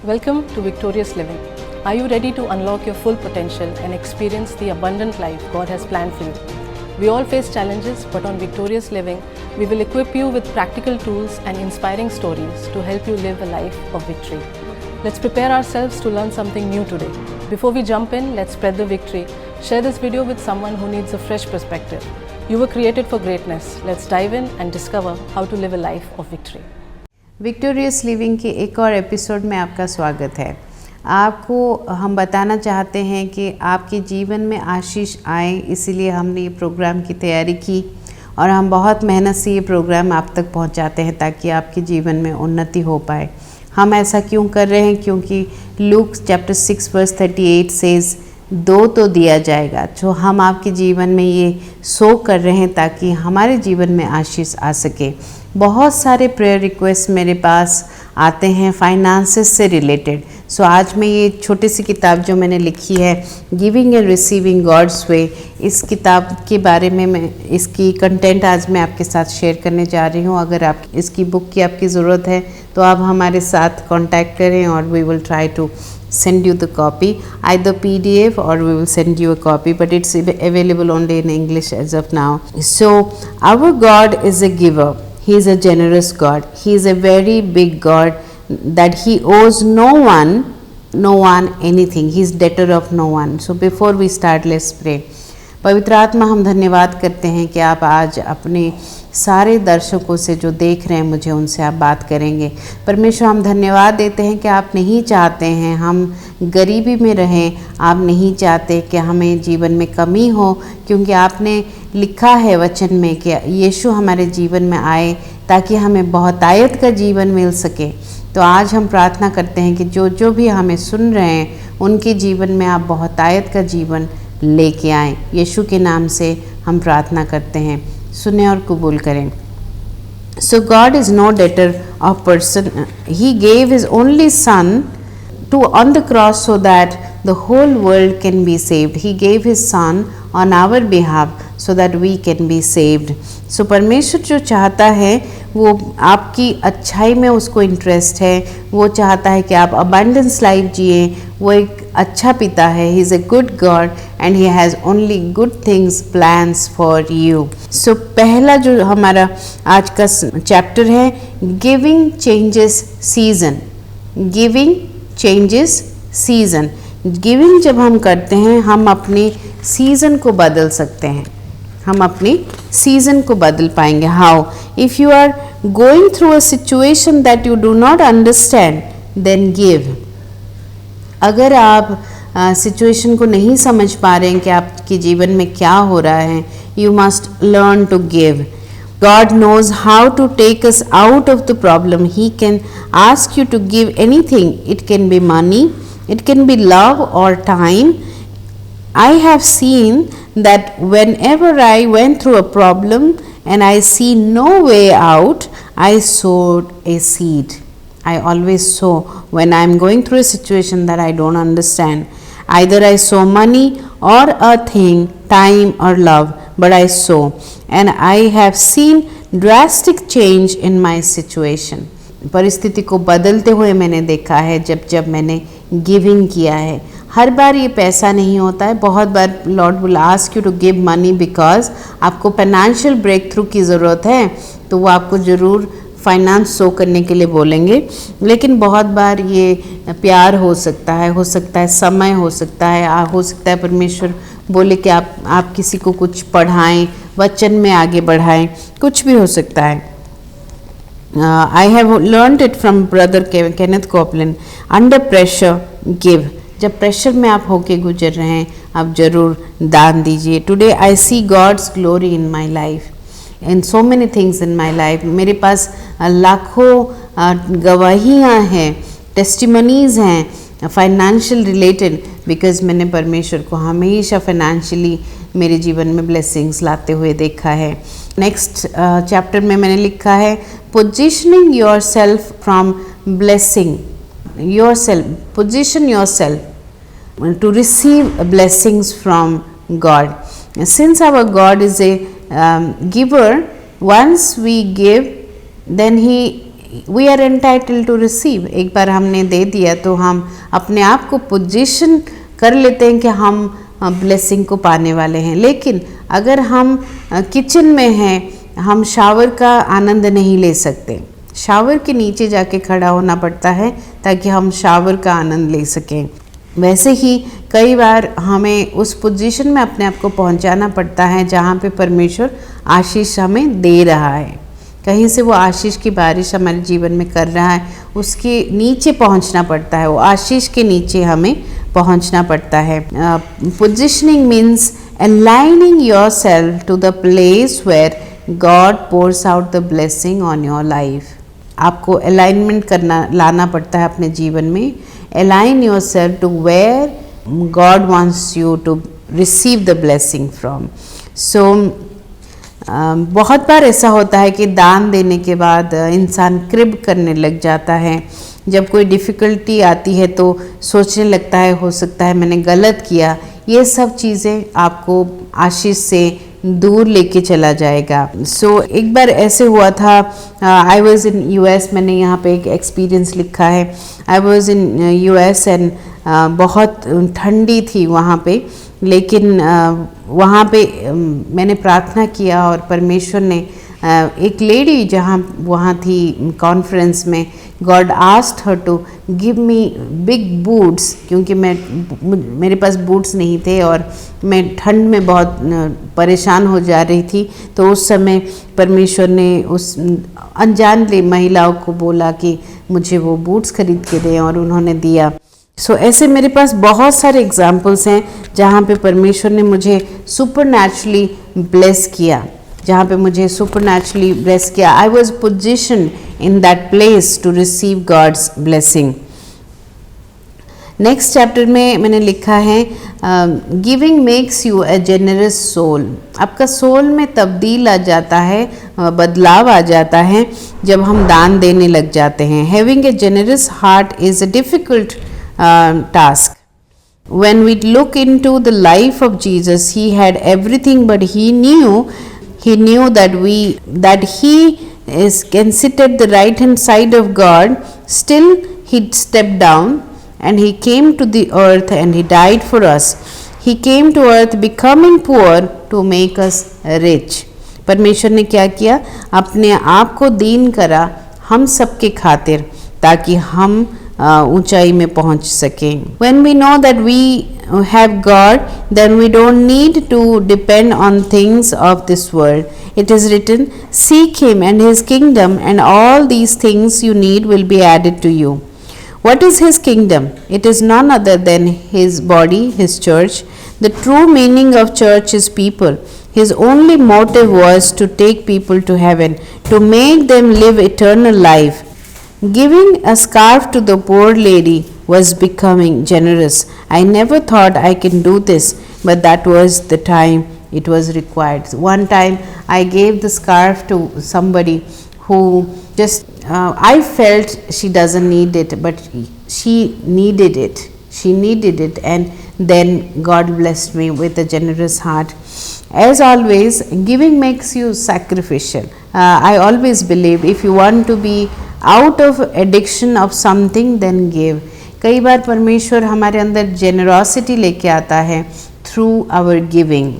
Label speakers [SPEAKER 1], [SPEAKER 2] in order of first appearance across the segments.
[SPEAKER 1] Welcome to Victorious Living. Are you ready to unlock your full potential and experience the abundant life God has planned for you? We all face challenges, but on Victorious Living, we will equip you with practical tools and inspiring stories to help you live a life of victory. Let's prepare ourselves to learn something new today. Before we jump in, let's spread the victory. Share this video with someone who needs a fresh perspective. You were created for greatness. Let's dive in and discover how to live a life of victory.
[SPEAKER 2] Victorious living के एक और episode में आपका स्वागत है। आपको हम बताना चाहते हैं कि आपके जीवन में आशीष आए, इसीलिए हमने ये प्रोग्राम की तैयारी की और हम बहुत मेहनत से ये प्रोग्राम आप तक पहुंचाते हैं ताकि आपके जीवन में उन्नति हो पाए। हम ऐसा क्यों कर रहे हैं? क्योंकि लूक चैप्टर 6 वर्स 38 सेज दो तो दिया जाएगा। जो हम आपके जीवन में ये सो कर रहे हैं ताकि हमारे जीवन में आशीष आ सके। बहुत सारे प्रेयर रिक्वेस्ट मेरे पास आते हैं फाइनेंसेस से रिलेटेड। सो आज मैं ये छोटी सी किताब जो मैंने लिखी है giving and receiving God's way, इस किताब के बारे में मैं इसकी कंटेंट आज मैं आपके साथ शेयर करने जा रही हूँ। अगर आप इसकी बुक की आपकी ज़रूरत है तो आप हमारे साथ कांटेक्ट करें और we will try to send you the copy, either PDF or we will send you a copy, but it's available only in English as of now. So our God is a giver. He is a generous God. He is a very big God that he owes no one anything. He is debtor of no one. So before we start, let's pray. पवित्र आत्मा, हम धन्यवाद करते हैं कि आप आज अपने सारे दर्शकों से जो देख रहे हैं मुझे उनसे आप बात करेंगे। परमेश्वर, हम धन्यवाद देते हैं कि आप नहीं चाहते हैं हम गरीबी में रहें, आप नहीं चाहते कि हमें जीवन में कमी हो, क्योंकि आपने लिखा है वचन में कि यीशु हमारे जीवन में आए ताकि हमें बहुतायत का जीवन मिल सके। तो आज हम प्रार्थना करते हैं कि जो भी हमें सुन रहे हैं उनके जीवन में आप बहुतायत का जीवन लेके आएँ। यीशु के नाम से हम प्रार्थना करते हैं, सुने और कबूल करें। So God is no debtor of person. He gave His only Son on the cross so that the whole world can be saved. He gave His Son on our behalf so that we can be saved. So परमेश्वर जो चाहता है वो आपकी अच्छाई में उसको interest है। वो चाहता है कि आप अबंडेंस लाइफ जिए। वो एक अच्छा पिता है। He is a good God and he has only good things plans for you. So पहला जो हमारा आज का चैप्टर है, giving changes season. Giving changes season. Giving जब हम करते हैं हम अपनी सीज़न को बदल सकते हैं। हम अपनी सीज़न को बदल पाएंगे। How? If you are going through a situation that you do not understand, then give. अगर आप सिचुएशन को नहीं समझ पा रहे हैं कि आपके जीवन में क्या हो रहा है, you must learn to give. God knows how to take us out of the problem. He can ask you to give anything. It can be money, it can be love or time. I have seen that whenever I went through a problem and I see no way out, I sowed a seed. I always sow when I am going through a situation that I don't understand. Either I sow money or a thing, time or love, but I sow. And I have seen drastic change in my situation. परिस्थिति को बदलते हुए मैंने देखा है जब मैंने giving किया है। हर बार ये पैसा नहीं होता है। बहुत बार Lord will ask you to give money because आपको फाइनेंशियल ब्रेक थ्रू की ज़रूरत है, तो वो आपको ज़रूर फाइनेंस शो करने के लिए बोलेंगे। लेकिन बहुत बार ये प्यार हो सकता है समय हो सकता है परमेश्वर बोले कि आप किसी को कुछ पढ़ाएं, वचन में आगे बढ़ाएं, कुछ भी हो सकता है। I have learned it from brother Kenneth Copeland. Under pressure give. जब प्रेशर में आप होके गुजर रहे हैं आप जरूर दान दीजिए। Today I see God's glory in my life, in so many things in my life. मेरे पास लाखों गवाहियाँ हैं, टेस्टिमनीज़ हैं फाइनेंशियल रिलेटेड, बिकॉज मैंने परमेश्वर को हमेशा फाइनेंशियली मेरे जीवन में ब्लेसिंग्स लाते हुए देखा है। नेक्स्ट चैप्टर में मैंने लिखा है positioning yourself from blessing yourself. Position yourself to receive blessings from God. Since our God is a giver, once we give then we are entitled to receive. एक बार हमने दे दिया तो हम अपने आप को पोजीशन कर लेते हैं कि हम ब्लेसिंग को पाने वाले हैं। लेकिन अगर हम किचन में हैं, हम शावर का आनंद नहीं ले सकते। शावर के नीचे जाके खड़ा होना पड़ता है ताकि हम शावर का आनंद ले सकें। वैसे ही कई बार हमें उस पोजीशन में अपने आप को पहुंचाना पड़ता है जहाँ पे परमेश्वर आशीष हमें दे रहा है। कहीं से वो आशीष की बारिश हमारे जीवन में कर रहा है, उसके नीचे पहुंचना पड़ता है, वो आशीष के नीचे हमें पहुंचना पड़ता है। Positioning means aligning yourself to the place where God pours out the blessing on your life. आपको अलाइनमेंट करना लाना पड़ता है अपने जीवन में। Align yourself to where God wants you to receive the blessing from. So बहुत बार ऐसा होता है कि दान देने के बाद इंसान क्रिब करने लग जाता है। जब कोई डिफ़िकल्टी आती है तो सोचने लगता है हो सकता है मैंने गलत किया। ये सब चीज़ें आपको आशीष से दूर लेके चला जाएगा। सो एक बार ऐसे हुआ था, आई वॉज इन US, मैंने यहाँ पे एक एक्सपीरियंस लिखा है। I was in US and बहुत ठंडी थी वहाँ पे, लेकिन वहाँ पे मैंने प्रार्थना किया और परमेश्वर ने एक लेडी जहाँ वहाँ थी कॉन्फ्रेंस में, God asked her to give me big boots, क्योंकि मेरे पास बूट्स नहीं थे और मैं ठंड में बहुत परेशान हो जा रही थी। तो उस समय परमेश्वर ने उस अनजान महिलाओं को बोला कि मुझे वो बूट्स खरीद के दें, और उन्होंने दिया। सो ऐसे मेरे पास बहुत सारे एग्जाम्पल्स हैं जहाँ पे परमेश्वर ने मुझे सुपरनैचुरली ब्लेस किया, जहाँ पे मुझे सुपरनैचुरली ब्लेस किया। I was position in that place to receive God's blessing. Next chapter में मैंने लिखा है giving makes you a generous soul. आपका सोल में तब्दील आ जाता है, बदलाव आ जाता है जब हम दान देने लग जाते हैं। Having a generous heart is a difficult task. When we look into the life of Jesus, he had everything, but he knew that he can sit at the right hand side of God. Still, he stepped down and he came to the earth and he died for us. He came to earth becoming poor to make us rich. परमेश्वर ने क्या किया? अपने आप को दीन करा हम सबके खातिर, ताकि हम ऊंचाई में पहुंच सकें। When we know that we have God, then we don't need to depend on things of this world. It is written, seek him and his kingdom, and all these things you need will be added to you. What is his kingdom? It is none other than his body, his church. The true meaning of church is people. His only motive was to take people to heaven, to make them live eternal life. Giving a scarf to the poor lady was becoming generous. I never thought I can do this, but that was the time it was required. One time I gave the scarf to somebody who just, I felt she doesn't need it, but she needed it. She needed it, and then God blessed me with a generous heart. As always, giving makes you sacrificial. I always believe if you want to be out of addiction of something, then give. कई बार परमेश्वर हमारे अंदर generosity लेके आता है through our giving.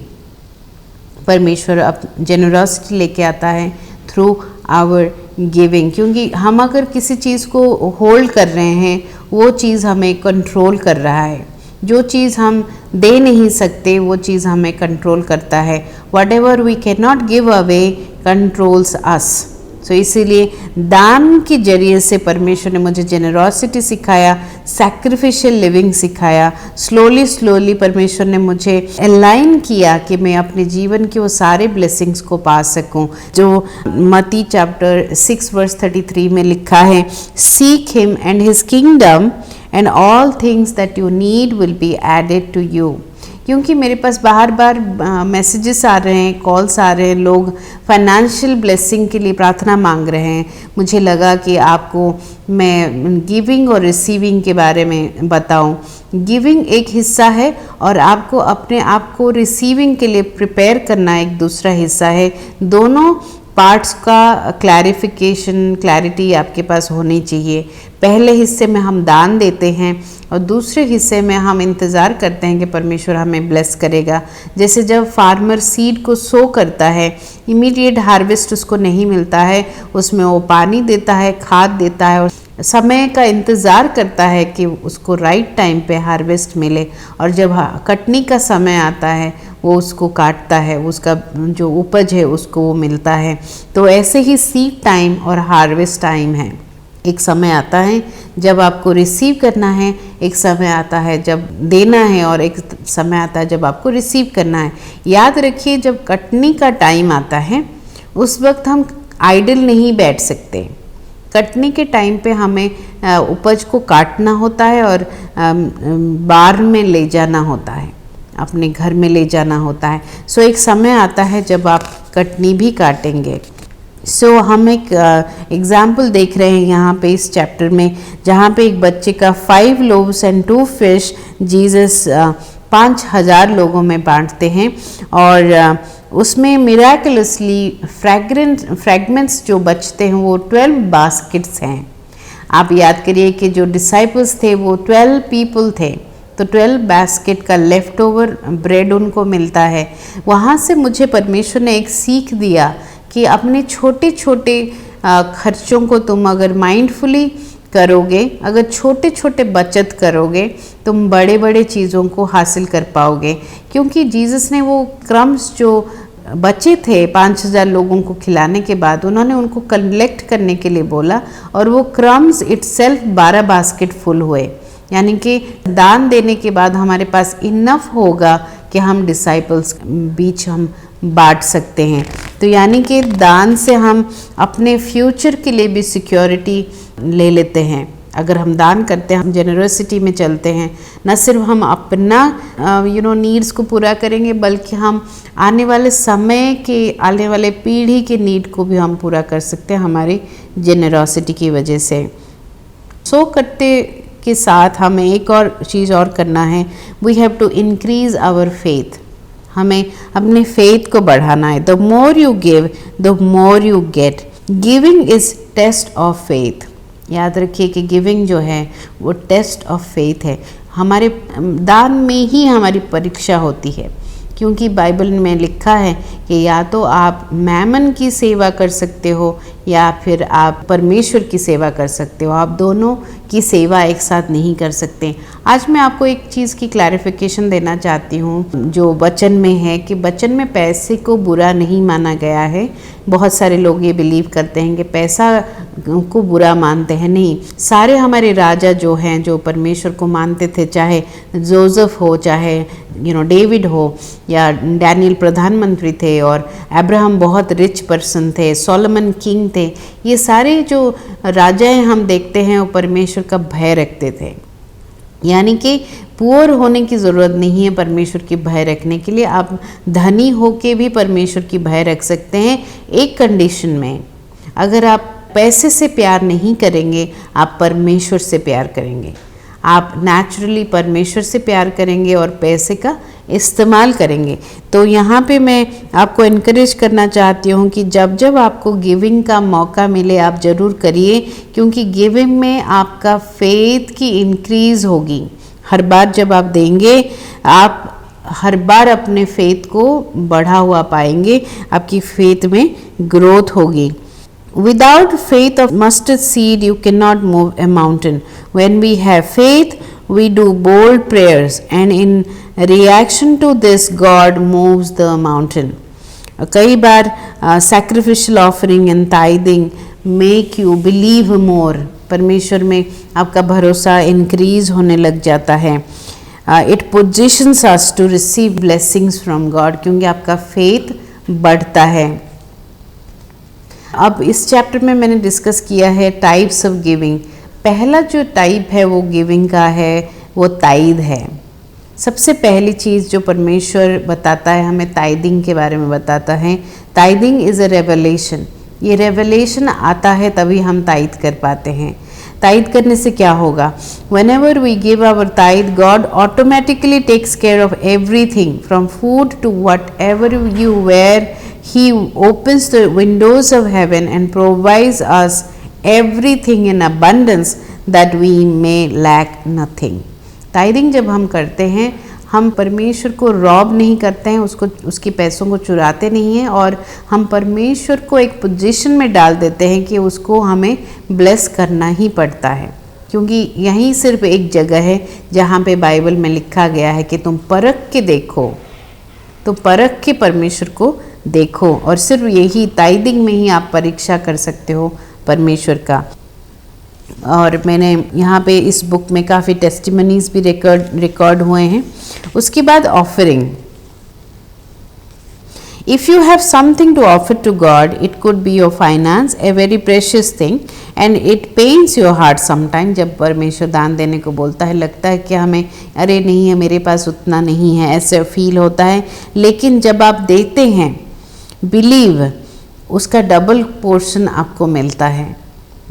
[SPEAKER 2] परमेश्वर अब generosity लेके आता है थ्रू आवर गिविंग, क्योंकि हम अगर किसी चीज़ को होल्ड कर रहे हैं, वो चीज़ हमें कंट्रोल कर रहा है। जो चीज़ हम दे नहीं सकते, वो चीज़ हमें कंट्रोल करता है। Whatever we can not give away controls us. So इसीलिए दान के जरिए से परमेश्वर ने मुझे जेनरॉसिटी सिखाया, सैक्रिफिशियल लिविंग सिखाया। स्लोली परमेश्वर ने मुझे अलाइन किया कि मैं अपने जीवन के वो सारे ब्लेसिंग्स को पा सकूं, जो मत्ती चैप्टर 6 वर्स 33 में लिखा है, seek him and his kingdom and all things that you need will be added to you. क्योंकि मेरे पास बार मैसेजेस आ रहे हैं, कॉल्स आ रहे हैं, लोग फाइनेंशियल ब्लेसिंग के लिए प्रार्थना मांग रहे हैं। मुझे लगा कि आपको मैं गिविंग और रिसीविंग के बारे में बताऊं। गिविंग एक हिस्सा है और आपको अपने आप को रिसीविंग के लिए प्रिपेयर करना एक दूसरा हिस्सा है। दोनों पार्ट्स का क्लैरिटी आपके पास होनी चाहिए। पहले हिस्से में हम दान देते हैं और दूसरे हिस्से में हम इंतज़ार करते हैं कि परमेश्वर हमें ब्लेस करेगा। जैसे जब फार्मर सीड को सो करता है, इमीडिएट हार्वेस्ट उसको नहीं मिलता है, उसमें वो पानी देता है, खाद देता है और समय का इंतज़ार करता है कि उसको राइट टाइम पे हार्वेस्ट मिले, और जब कटनी का समय आता है वो उसको काटता है, उसका जो उपज है उसको वो मिलता है। तो ऐसे ही सीड टाइम और हार्वेस्ट टाइम है। एक समय आता है जब आपको रिसीव करना है, एक समय आता है जब देना है, और एक समय आता है जब आपको रिसीव करना है। याद रखिए, जब कटनी का टाइम आता है उस वक्त हम आइडल नहीं बैठ सकते। कटनी के टाइम पे हमें उपज को काटना होता है और बार में ले जाना होता है, अपने घर में ले जाना होता है। सो एक समय आता है जब आप कटनी भी काटेंगे। सो हम एक एग्जाम्पल देख रहे हैं यहाँ पे इस चैप्टर में, जहाँ पे एक बच्चे का 5 लोव्स एंड 2 फिश जीसस 5000 लोगों में बांटते हैं, और उसमें मिराकुलसली फ्रैगमेंट्स जो बचते हैं वो 12 बास्केट्स हैं। आप याद करिए कि जो डिसाइपल्स थे वो 12 पीपल थे, तो 12 बास्केट का लेफ़्ट ओवर ब्रेड उनको मिलता है। वहाँ से मुझे परमेश्वर ने एक सीख दिया कि अपने छोटे छोटे खर्चों को तुम अगर माइंडफुली करोगे, अगर छोटे छोटे बचत करोगे, तुम बड़े बड़े चीज़ों को हासिल कर पाओगे। क्योंकि जीसस ने वो क्रम्स जो बचे थे 5000 लोगों को खिलाने के बाद, उन्होंने उनको कलेक्ट करने के लिए बोला, और वो क्रम्स इटसेल्फ 12 बास्केट फुल हुए। यानी कि दान देने के बाद हमारे पास इनफ होगा कि हम डिसाइपल्स बीच हम बांट सकते हैं। तो यानी कि दान से हम अपने फ्यूचर के लिए भी सिक्योरिटी ले लेते हैं। अगर हम दान करते हैं, हम जेनरसिटी में चलते हैं, न सिर्फ हम अपना नीड्स को पूरा करेंगे, बल्कि हम आने वाले समय के, आने वाले पीढ़ी के नीड को भी हम पूरा कर सकते हैं हमारी जेनरसिटी की वजह से। सो करते के साथ हमें एक और चीज़ और करना है, we have to increase our faith. हमें अपने फेथ को बढ़ाना है। The more you give the more you get. Giving is test of faith. याद रखिए कि गिविंग जो है वो टेस्ट ऑफ फेथ है। हमारे दान में ही हमारी परीक्षा होती है, क्योंकि बाइबल में लिखा है कि या तो आप मैमन की सेवा कर सकते हो या फिर आप परमेश्वर की सेवा कर सकते हो। आप दोनों की सेवा एक साथ नहीं कर सकते। आज मैं आपको एक चीज़ की क्लैरिफिकेशन देना चाहती हूँ जो वचन में है, कि वचन में पैसे को बुरा नहीं माना गया है। बहुत सारे लोग ये बिलीव करते हैं कि पैसा को बुरा मानते हैं। नहीं, सारे हमारे राजा जो हैं, जो परमेश्वर को मानते थे, चाहे जोसेफ हो, चाहे डेविड हो, या डैनियल प्रधानमंत्री थे, और अब्राहम बहुत रिच पर्सन थे, सोलोमन किंग थे, ये सारे जो राजाएं हम देखते हैं वो परमेश्वर का भय रखते थे। यानी कि पुअर होने की ज़रूरत नहीं है परमेश्वर की भय रखने के लिए। आप धनी होके भी परमेश्वर की भय रख सकते हैं, एक कंडीशन में, अगर आप पैसे से प्यार नहीं करेंगे, आप परमेश्वर से प्यार करेंगे। आप नेचुरली परमेश्वर से प्यार करेंगे और पैसे का इस्तेमाल करेंगे। तो यहाँ पे मैं आपको इनकरेज करना चाहती हूँ कि जब जब आपको गिविंग का मौका मिले आप ज़रूर करिए, क्योंकि गिविंग में आपका फेथ की इंक्रीज़ होगी। हर बार जब आप देंगे, आप हर बार अपने फेथ को बढ़ा हुआ पाएंगे, आपकी फेथ में ग्रोथ होगी। Without faith of mustard seed, you cannot move a mountain. When we have faith, we do bold prayers, and in reaction to this, God moves the mountain. कई बार sacrificial offering and tithing make you believe more. परमेश्वर में आपका भरोसा increase होने लग जाता है। It positions us to receive blessings from God, क्योंकि आपका faith बढ़ता है। अब इस चैप्टर में मैंने डिस्कस किया है टाइप्स ऑफ गिविंग। पहला जो टाइप है वो गिविंग का है, वो ताइद है। सबसे पहली चीज़ जो परमेश्वर बताता है हमें, ताइदिंग के बारे में बताता है। ताइदिंग इज़ अ रेवलेशन। ये रेवलेशन आता है तभी हम ताइद कर पाते हैं। ताइद करने से क्या होगा? Whenever we give our tithe, God automatically takes care of everything from food to whatever you wear. He opens the windows of heaven and provides us everything in abundance that we may lack nothing. टाइदिंग जब हम करते हैं, हम परमेश्वर को Rob नहीं करते हैं, उसको उसके पैसों को चुराते नहीं हैं, और हम परमेश्वर को एक पोजीशन में डाल देते हैं कि उसको हमें ब्लेस करना ही पड़ता है, क्योंकि यही सिर्फ एक जगह है जहाँ पे बाइबल में लिखा गया है कि तुम परख के देखो, तो परख के परमेश्वर को देखो, और सिर्फ यही टाइदिंग में ही आप परीक्षा कर सकते हो परमेश्वर का। और मैंने यहाँ पे इस बुक में काफ़ी टेस्टिमनीज भी रिकॉर्ड हुए हैं। उसके बाद offering. If you have something to offer to God, it could be your finance, a very precious thing, and it pains your heart sometime. जब परमेश्वर दान देने को बोलता है, लगता है कि हमें अरे नहीं है, मेरे पास उतना नहीं है, ऐसे फील होता है। लेकिन जब आप देते हैं, बिलीव उसका डबल पोर्शन आपको मिलता है।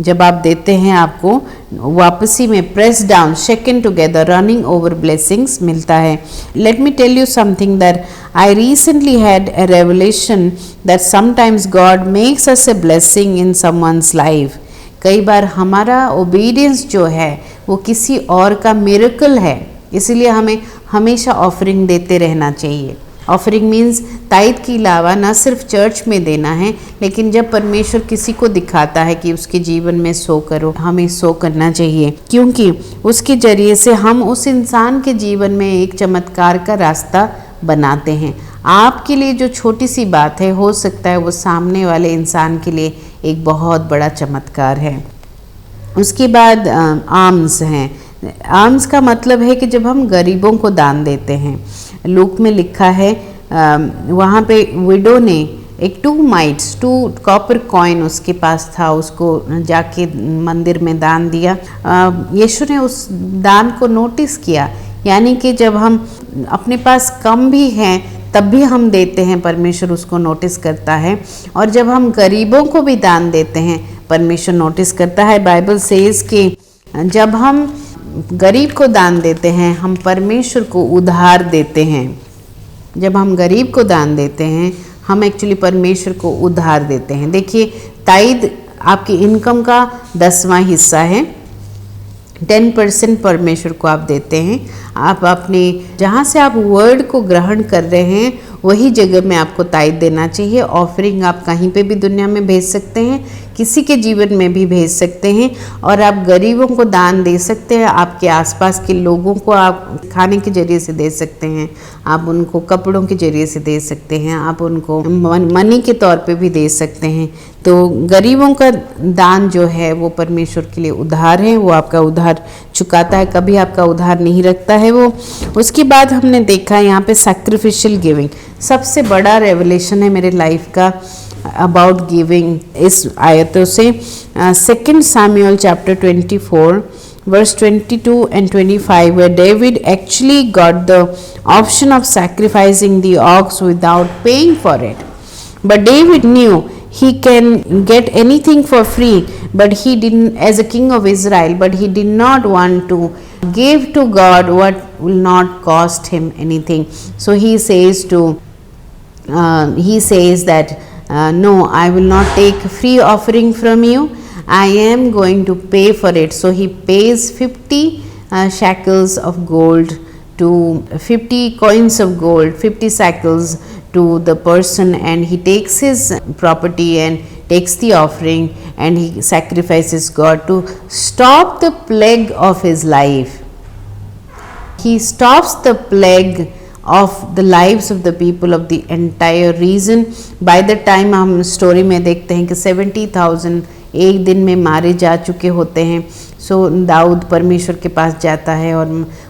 [SPEAKER 2] जब आप देते हैं, आपको वापसी में press down, shaken together, running over blessings मिलता है। Let me tell you something that I recently had a revelation that sometimes God makes us a blessing in someone's life. कई बार हमारा ओबीडियंस जो है वो किसी और का मिरेकल है, इसीलिए हमें हमेशा ऑफरिंग देते रहना चाहिए। ऑफरिंग मीन्स ताइद के अलावा न सिर्फ चर्च में देना है, लेकिन जब परमेश्वर किसी को दिखाता है कि उसके जीवन में सो करो, हमें सो करना चाहिए, क्योंकि उसके जरिए से हम उस इंसान के जीवन में एक चमत्कार का रास्ता बनाते हैं। आपके लिए जो छोटी सी बात है, हो सकता है वो सामने वाले इंसान के लिए एक बहुत बड़ा चमत्कार है। उसके बाद आर्म्स हैं। आर्म्स का मतलब है कि जब हम गरीबों को दान देते हैं। लूक में लिखा है, वहाँ पे विडो ने एक 2 कॉपर कॉइन उसके पास था, उसको जाके मंदिर में दान दिया। यीशु ने उस दान को नोटिस किया, यानी कि जब हम अपने पास कम भी हैं तब भी हम देते हैं, परमेश्वर उसको नोटिस करता है। और जब हम गरीबों को भी दान देते हैं, परमेश्वर नोटिस करता है। बाइबल सेज कि जब हम गरीब को दान देते हैं, हम परमेश्वर को उधार देते हैं। जब हम गरीब को दान देते हैं, हम एक्चुअली परमेश्वर को उधार देते हैं। देखिए, ताइद आपकी इनकम का 10वां हिस्सा है। 10% परमेश्वर को आप देते हैं। आप अपने जहाँ से आप वर्ड को ग्रहण कर रहे हैं वही जगह में आपको ताइद देना चाहिए। ऑफरिंग आप कहीं पे भी दुनिया में भेज सकते हैं, किसी के जीवन में भी भेज सकते हैं, और आप गरीबों को दान दे सकते हैं। आपके आसपास के लोगों को आप खाने के जरिए से दे सकते हैं, आप उनको कपड़ों के जरिए से दे सकते हैं, आप उनको मनी के तौर पे भी दे सकते हैं। तो गरीबों का दान जो है वो परमेश्वर के लिए उधार है, वो आपका उधार चुकाता है, कभी आपका उधार नहीं रखता है वो। उसके बाद हमने देखा यहाँ पे सैक्रिफिशियल गिविंग। सबसे बड़ा रेवलेशन है मेरे लाइफ का अबाउट गिविंग इस आयतों से। 2 Samuel chapter 24 verse 22 and 25, where David actually got the option of sacrificing the ox without paying for it. But David knew he can get anything for free, but he didn't, as a king of Israel, but he did not want to give to God what will not cost him anything. So he says that no, I will not take free offering from you. I am going to pay for it. So he pays 50 shekels of gold to 50 coins of gold, 50 shekels to the person, and he takes his property and takes the offering, and he sacrifices God to stop the plague of his life. He stops the plague of the lives of the people of the entire region. By the time हम story में देखते हैं कि 70,000 एक दिन में मारे जा चुके होते हैं। सो दाऊद परमेश्वर के पास जाता है और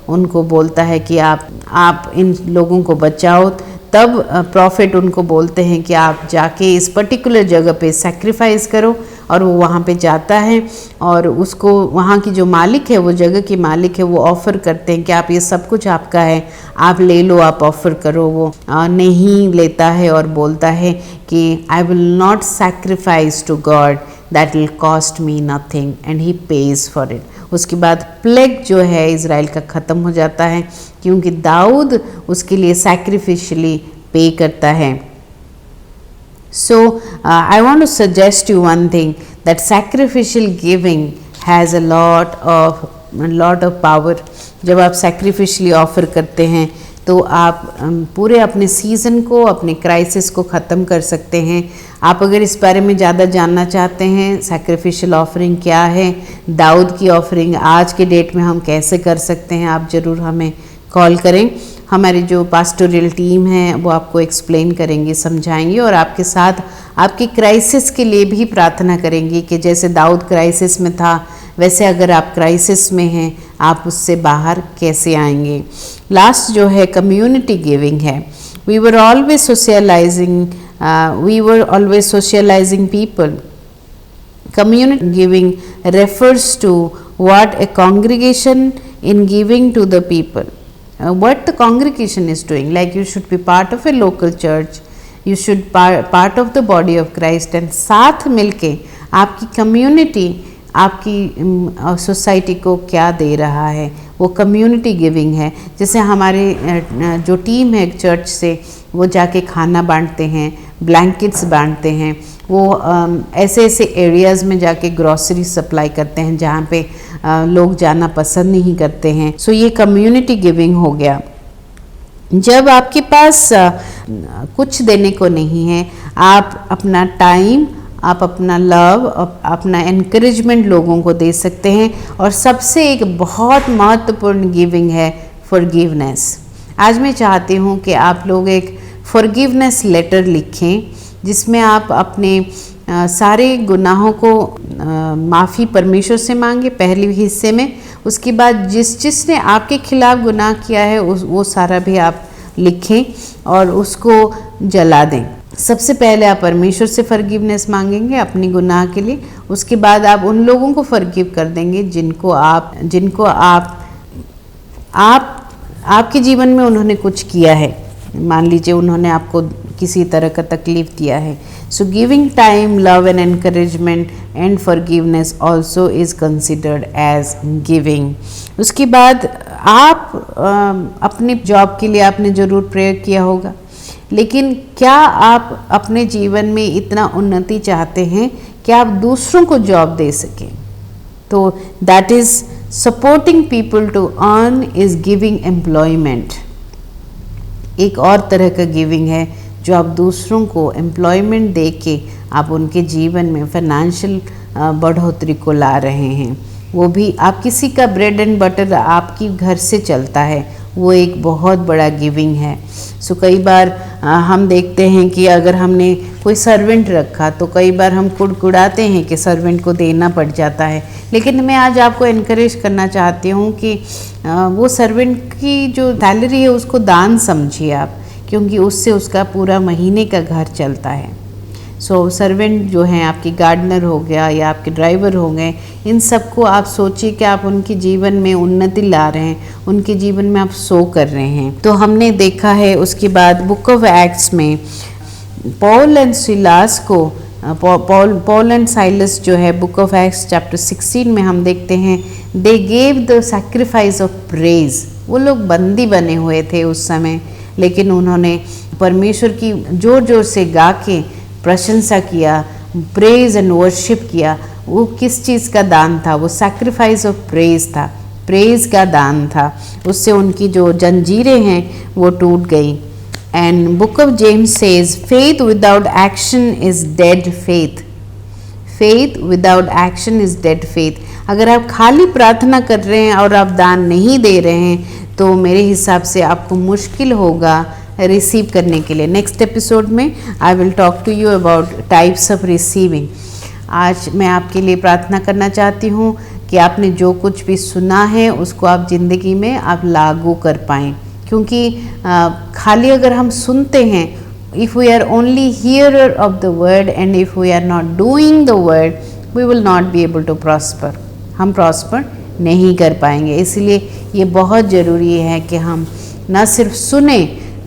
[SPEAKER 2] उनको बोलता है कि आप इन लोगों को बचाओ। तब प्रॉफिट उनको बोलते हैं कि आप जाके इस पर्टिकुलर जगह पे सैक्रिफाइस करो, और वो वहाँ पे जाता है, और उसको वहाँ की जो मालिक है, वो जगह की मालिक है, वो ऑफ़र करते हैं कि आप ये सब कुछ आपका है, आप ले लो, आप ऑफ़र करो। वो नहीं लेता है और बोलता है कि I will not sacrifice to God that will cost me nothing, and he pays for it. उसके बाद प्लेग जो है इज़राइल का ख़त्म हो जाता है, क्योंकि दाऊद उसके लिए सैक्रिफिशियली पे करता है। So I want to suggest you one thing, that sacrificial giving has a lot of power. जब आप sacrificially offer करते हैं तो आप पूरे अपने सीज़न को, अपने क्राइसिस को ख़त्म कर सकते हैं। आप अगर इस बारे में ज़्यादा जानना चाहते हैं सैक्रिफिशियल ऑफरिंग क्या है, दाऊद की ऑफरिंग आज के डेट में हम कैसे कर सकते हैं, आप ज़रूर हमें कॉल करें। हमारी जो पास्टोरियल टीम है वो आपको एक्सप्लेन करेंगे, समझाएंगे और आपके साथ आपकी क्राइसिस के लिए भी प्रार्थना करेंगी कि जैसे दाऊद क्राइसिस में था वैसे अगर आप क्राइसिस में हैं आप उससे बाहर कैसे आएंगे। लास्ट जो है कम्युनिटी गिविंग है। We were always socializing people. Community giving refers to what a congregation in giving to the people, what the congregation is doing. Like you should be part of a local church, you should part of the body of Christ, and साथ मिलके आपकी community आपकी society को क्या दे रहा है, वो community giving है। जैसे हमारे जो टीम है चर्च से, वो जाके खाना बांटते हैं, ब्लैंकेट्स बांटते हैं, वो ऐसे ऐसे एरियाज़ में जाके ग्रॉसरी सप्लाई करते हैं जहाँ पे लोग जाना पसंद नहीं करते हैं। सो ये कम्युनिटी गिविंग हो गया। जब आपके पास कुछ देने को नहीं है, आप अपना टाइम, आप अपना लव, अपना एनकरेजमेंट लोगों को दे सकते हैं। और सबसे एक बहुत महत्वपूर्ण गिविंग है फॉरगिवनेस। आज मैं चाहती हूँ कि आप लोग एक फॉरगिवनेस लेटर लिखें जिसमें आप अपने सारे गुनाहों को माफ़ी परमेश्वर से मांगे पहले हिस्से में। उसके बाद जिसने आपके खिलाफ़ गुनाह किया है वो सारा भी आप लिखें और उसको जला दें। सबसे पहले आप परमेश्वर से फॉरगिवनेस मांगेंगे अपनी गुनाह के लिए। उसके बाद आप उन लोगों को फॉरगिव कर देंगे जिनको आपके जीवन में उन्होंने कुछ किया है। मान लीजिए उन्होंने आपको किसी तरह का तकलीफ दिया है। So giving time, love and encouragement and forgiveness also is considered as giving. उसके बाद आप अपने जॉब के लिए आपने ज़रूर प्रेयर किया होगा, लेकिन क्या आप अपने जीवन में इतना उन्नति चाहते हैं कि आप दूसरों को जॉब दे सकें? तो that is supporting people to earn is giving employment. एक और तरह का गिविंग है जो आप दूसरों को एम्प्लॉयमेंट दे के आप उनके जीवन में फाइनेंशियल बढ़ोतरी को ला रहे हैं। वो भी आप किसी का ब्रेड एंड बटर आपकी घर से चलता है, वो एक बहुत बड़ा गिविंग है। सो कई बार हम देखते हैं कि अगर हमने कोई सर्वेंट रखा तो कई बार हम कुड़कुड़ाते हैं कि सर्वेंट को देना पड़ जाता है, लेकिन मैं आज आपको इनकरेज करना चाहती हूँ कि वो सर्वेंट की जो सैलरी है उसको दान समझिए आप, क्योंकि उससे उसका पूरा महीने का घर चलता है। सो सर्वेंट जो हैं, आपकी गार्डनर हो गया या आपके ड्राइवर हो गए, इन सबको आप सोचिए कि आप उनके जीवन में उन्नति ला रहे हैं, उनके जीवन में आप सो कर रहे हैं। तो हमने देखा है उसके बाद बुक ऑफ एक्ट्स में पॉल एंड सिलास को, पॉल एंड साइलस जो है बुक ऑफ एक्ट्स चैप्टर 16 में हम देखते हैं, they gave the sacrifice of praise. वो लोग बंदी बने हुए थे उस समय, लेकिन उन्होंने परमेश्वर की जोर जोर से गा के प्रशंसा किया, प्रेज एंड वर्शिप किया। वो किस चीज़ का दान था? वो सैक्रिफाइस ऑफ प्रेज था, प्रेज का दान था। उससे उनकी जो जंजीरें हैं वो टूट गई। And book of James says faith without action is dead faith. Faith without action is dead faith. अगर आप खाली प्रार्थना कर रहे हैं और आप दान नहीं दे रहे हैं तो मेरे हिसाब से आपको मुश्किल होगा रिसीव करने के लिए। नेक्स्ट एपिसोड में I will talk to you about types of receiving. आज मैं आपके लिए प्रार्थना करना चाहती हूँ कि आपने जो कुछ भी सुना है उसको आप ज़िंदगी में आप लागू कर पाएँ, क्योंकि खाली अगर हम सुनते हैं, if we are only hearer of the word and if we are not doing the word, we will not be able to prosper. हम प्रॉस्पर नहीं कर पाएंगे। इसलिए ये बहुत ज़रूरी है कि हम न सिर्फ सुने,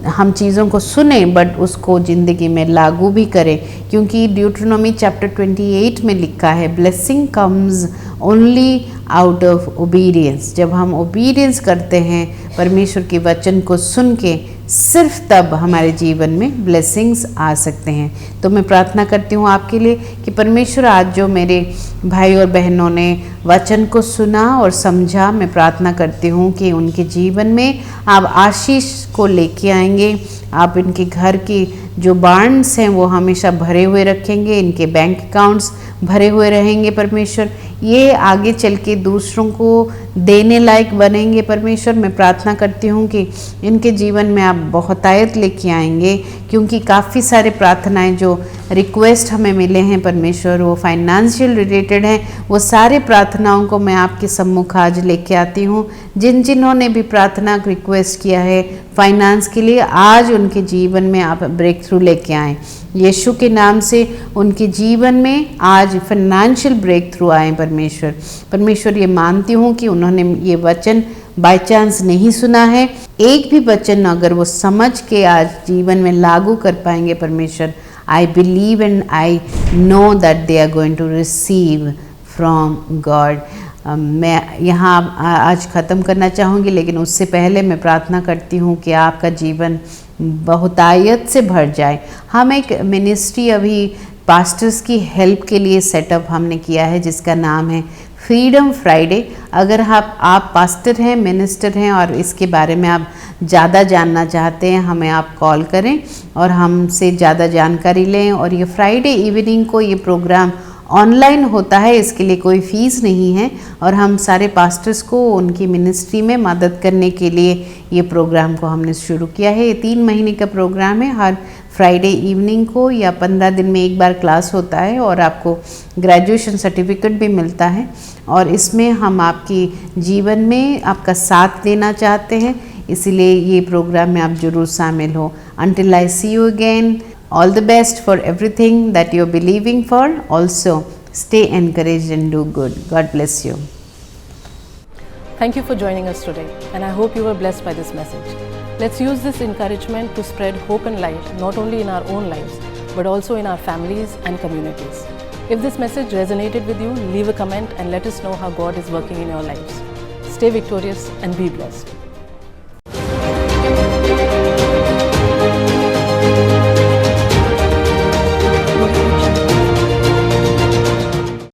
[SPEAKER 2] हम चीज़ों को सुने, बट उसको ज़िंदगी में लागू भी करें, क्योंकि ड्यूट्रोनॉमी चैप्टर 28 में लिखा है, blessing comes only out of obedience. जब हम ओबीडियंस करते हैं परमेश्वर के वचन को सुन के, सिर्फ तब हमारे जीवन में ब्लेसिंग्स आ सकते हैं। तो मैं प्रार्थना करती हूँ आपके लिए कि परमेश्वर आज जो मेरे भाई और बहनों ने वचन को सुना और समझा, मैं प्रार्थना करती हूँ कि उनके जीवन में आप आशीष को लेके आएंगे। आप इनके घर की जो बार्न्स हैं वो हमेशा भरे हुए रखेंगे, इनके बैंक अकाउंट्स भरे हुए रहेंगे परमेश्वर। ये आगे चल के दूसरों को देने लायक बनेंगे परमेश्वर। मैं प्रार्थना करती हूँ कि इनके जीवन में आप बहुतायत लेके आएंगे, क्योंकि काफ़ी सारे प्रार्थनाएं जो रिक्वेस्ट हमें मिले हैं परमेश्वर वो फाइनेंशियल रिलेटेड हैं। वो सारे प्रार्थनाओं को मैं आपके सम्मुख आज लेके आती हूँ। जिन्होंने भी प्रार्थना रिक्वेस्ट किया है फाइनेंस के लिए, आज उनके जीवन में आप ब्रेक थ्रू लेके आएँ यीशु के नाम से। उनके जीवन में आज फाइनेंशियल ब्रेक थ्रू आए परमेश्वर। ये मानती हूँ कि उन्होंने ये वचन बाय चांस नहीं सुना है, एक भी वचन अगर वो समझ के आज जीवन में लागू कर पाएंगे परमेश्वर, I believe and I know that they are going to receive from God. मैं यहाँ आज ख़त्म करना चाहूँगी, लेकिन उससे पहले मैं प्रार्थना करती हूँ कि आपका जीवन बहुतायत से भर जाए। हम एक मिनिस्ट्री अभी पास्टर्स की हेल्प के लिए सेटअप हमने किया है जिसका नाम है फ्रीडम फ्राइडे। अगर आप पास्टर हैं, मिनिस्टर हैं और इसके बारे में आप ज़्यादा जानना चाहते हैं, हमें आप कॉल करें और हमसे ज़्यादा जानकारी लें। और ये फ्राइडे इवनिंग को ये प्रोग्राम ऑनलाइन होता है, इसके लिए कोई फ़ीस नहीं है। और हम सारे पास्टर्स को उनकी मिनिस्ट्री में मदद करने के लिए ये प्रोग्राम को हमने शुरू किया है। ये 3 महीने का प्रोग्राम है। हर फ्राइडे इवनिंग को या 15 दिन में एक बार क्लास होता है और आपको ग्रेजुएशन सर्टिफिकेट भी मिलता है। और इसमें हम आपकी जीवन में आपका साथ देना चाहते हैं, इसीलिए ये प्रोग्राम में आप ज़रूर शामिल हो। Until I see you again, all the best for everything that you're believing for. Also, stay encouraged and do good. God bless you.
[SPEAKER 1] Thank you for joining us today, and I hope you were blessed by this message. Let's use this encouragement to spread hope and light, not only in our own lives, but also in our families and communities. If this message resonated with you, leave a comment and let us know how God is working in your lives. Stay victorious and be blessed.